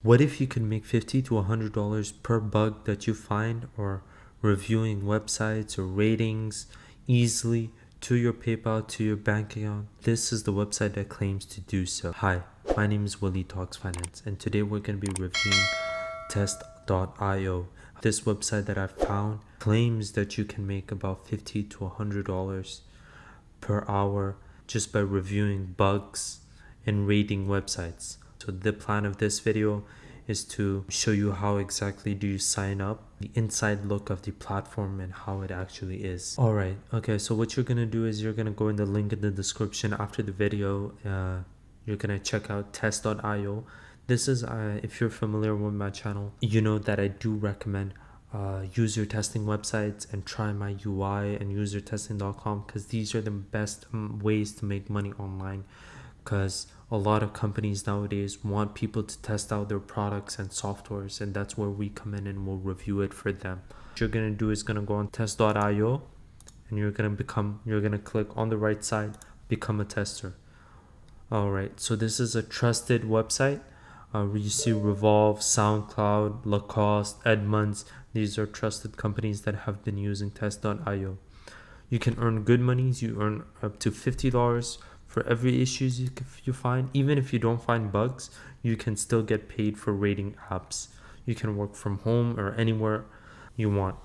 What if you could make $50 to $100 per bug that you find or reviewing websites or ratings easily to your PayPal, to your bank account? This is the website that claims to do so. Hi, my name is Waleed Talks Finance, and today we're going to be reviewing test.io. This website that I found claims that you can make about $50 to $100 per hour just by reviewing bugs and rating websites. So the plan of this video is to show you how exactly do you sign up, the inside look of the platform and how it actually is. Alright, okay, so what you're gonna do is you're gonna go in the link in the description after the video. You're gonna check out test.io. This is, if you're familiar with my channel, you know that I do recommend user testing websites and try my UI and usertesting.com, because these are the best ways to make money online, because a lot of companies nowadays want people to test out their products and softwares, and that's where we come in and we'll review it for them. What you're gonna do is gonna go on test.io and you're gonna click on the right side, become a tester. Alright, so this is a trusted website. You see Revolve, SoundCloud, Lacoste, Edmunds. These are trusted companies that have been using test.io. You can earn good monies. You earn up to $50 for every issues you find. Even if you don't find bugs, you can still get paid for rating apps. You can work from home or anywhere you want.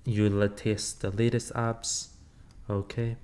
You let test the latest apps. Okay.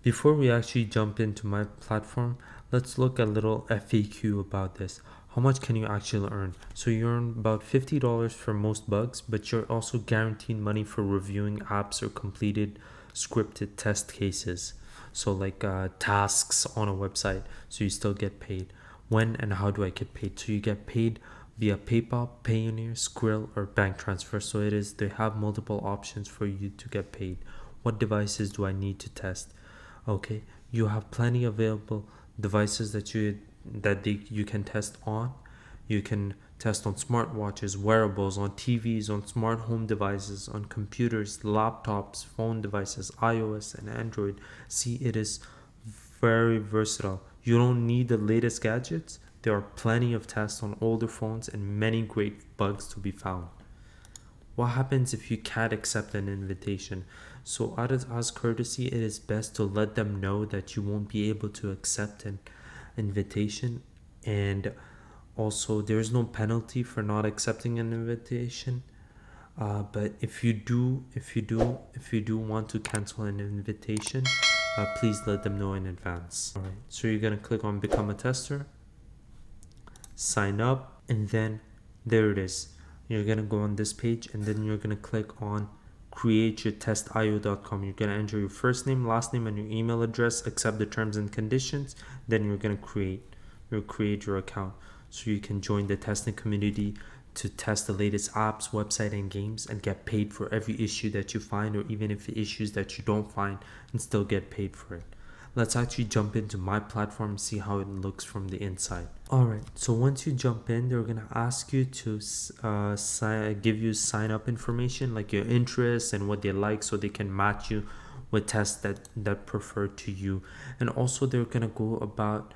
Before we actually jump into my platform, let's look at a little FAQ about this. How much can you actually earn? So you earn about $50 for most bugs, but you're also guaranteed money for reviewing apps or completed scripted test cases. So like tasks on a website, so you still get paid. When and how do I get paid? So you get paid via PayPal, Payoneer, Skrill, or bank transfer. So they have multiple options for you to get paid. What devices do I need to test? Okay, you have plenty available devices that you can test on. You can test on smartwatches, wearables, on TVs, on smart home devices, on computers, laptops, phone devices, iOS and Android. See, it is very versatile. You don't need the latest gadgets. There are plenty of tests on older phones and many great bugs to be found. What happens if you can't accept an invitation? So out of as courtesy, it is best to let them know that you won't be able to accept an invitation, and also there's no penalty for not accepting an invitation. But if you do want to cancel an invitation, please let them know in advance. All right, so you're gonna click on become a tester, sign up, and then there it is. You're gonna go on this page and then you're gonna click on createyourtestio.com. You're gonna enter your first name, last name, and your email address, accept the terms and conditions. Then you're gonna create your account so you can join the testing community to test the latest apps, website, and games, and get paid for every issue that you find, or even if the issues that you don't find, and still get paid for it. Let's actually jump into my platform and see how it looks from the inside. Alright, so once you jump in, they're gonna ask you to give you sign up information like your interests and what they like, so they can match you with tests that prefer to you. And also they're gonna go about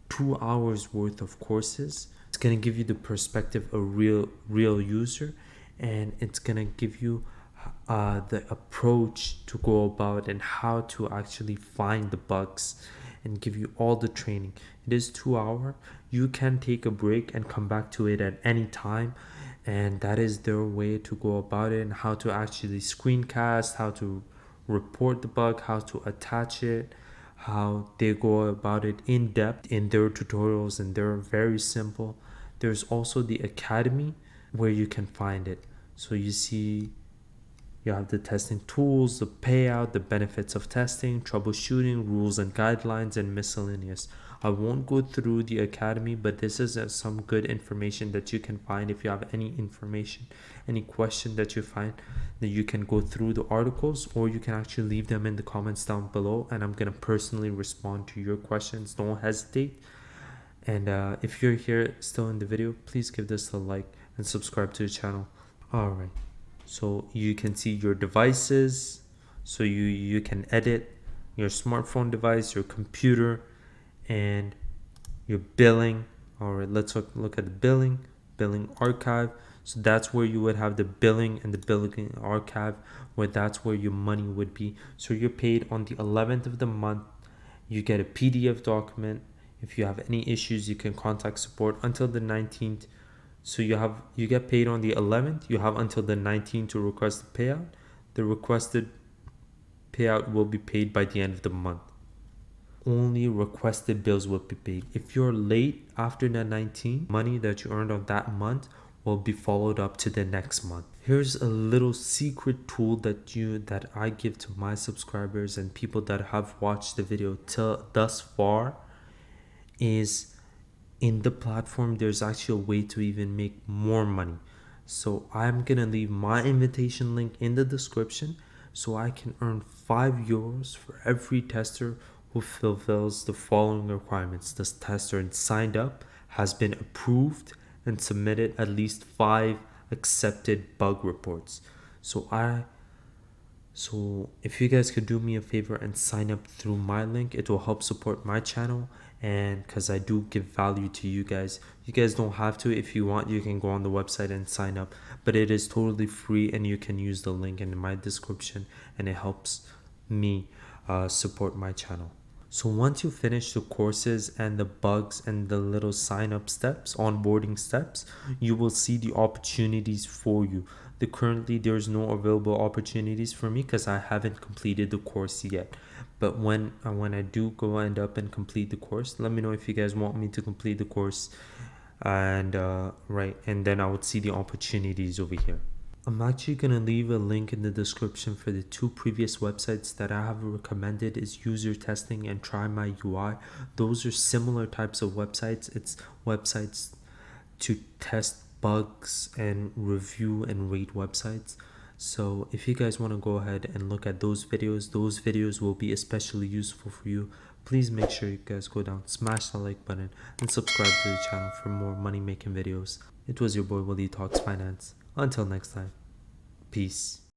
2 hours worth of courses. It's gonna give you the perspective of a real user, and it's gonna give you the approach to go about and how to actually find the bugs, and give you all the training. It is 2 hours. You can take a break and come back to it at any time, and that is their way to go about it, and how to actually screencast, how to report the bug, how to attach it, how they go about it in depth in their tutorials, and they're very simple. There's also the academy where you can find it. So you see, you have the testing tools, the payout, the benefits of testing, troubleshooting, rules and guidelines, and miscellaneous. I won't go through the academy, but this is some good information that you can find. If you have any information, any question that you find, that you can go through the articles, or you can actually leave them in the comments down below, and I'm going to personally respond to your questions. Don't hesitate. And if you're here still in the video, please give this a like and subscribe to the channel. Alright, so you can see your devices. So you can edit your smartphone device, your computer, and your billing. Alright, let's look at the billing. billing archive. So that's where you would have the billing and the billing archive, where that's where your money would be. So you're paid on the 11th of the month. You get a PDF document. If you have any issues, you can contact support until the 19th. So you get paid on the 11th. You have until the 19th to request the payout. The requested payout will be paid by the end of the month. Only requested bills will be paid. If you're late after the 19th, money that you earned on that month will be followed up to the next month. Here's a little secret tool that I give to my subscribers and people that have watched the video till thus far. Is in the platform there's actually a way to even make more money. So I'm gonna leave my invitation link in the description, so I can earn €5 for every tester who fulfills the following requirements. This tester signed up, has been approved, and submitted at least 5 accepted bug reports. So if you guys could do me a favor and sign up through my link, it will help support my channel, and because I do give value to you guys. You guys don't have to. If you want, you can go on the website and sign up, but it is totally free, and you can use the link in my description, and it helps me support my channel. So once you finish the courses and the bugs and the little sign up steps, onboarding steps, you will see the opportunities for you. Currently there's no available opportunities for me because I haven't completed the course yet. But when I do go end up and complete the course, let me know if you guys want me to complete the course, and and then I would see the opportunities over here. I'm actually going to leave a link in the description for the 2 previous websites that I have recommended, is User Testing and Try My UI. Those are similar types of websites. It's websites to test bugs and review and rate websites. So if you guys want to go ahead and look at those videos will be especially useful for you. Please make sure you guys go down, smash the like button, and subscribe to the channel for more money making videos. It was your boy Waleed Talks Finance. Until next time, peace.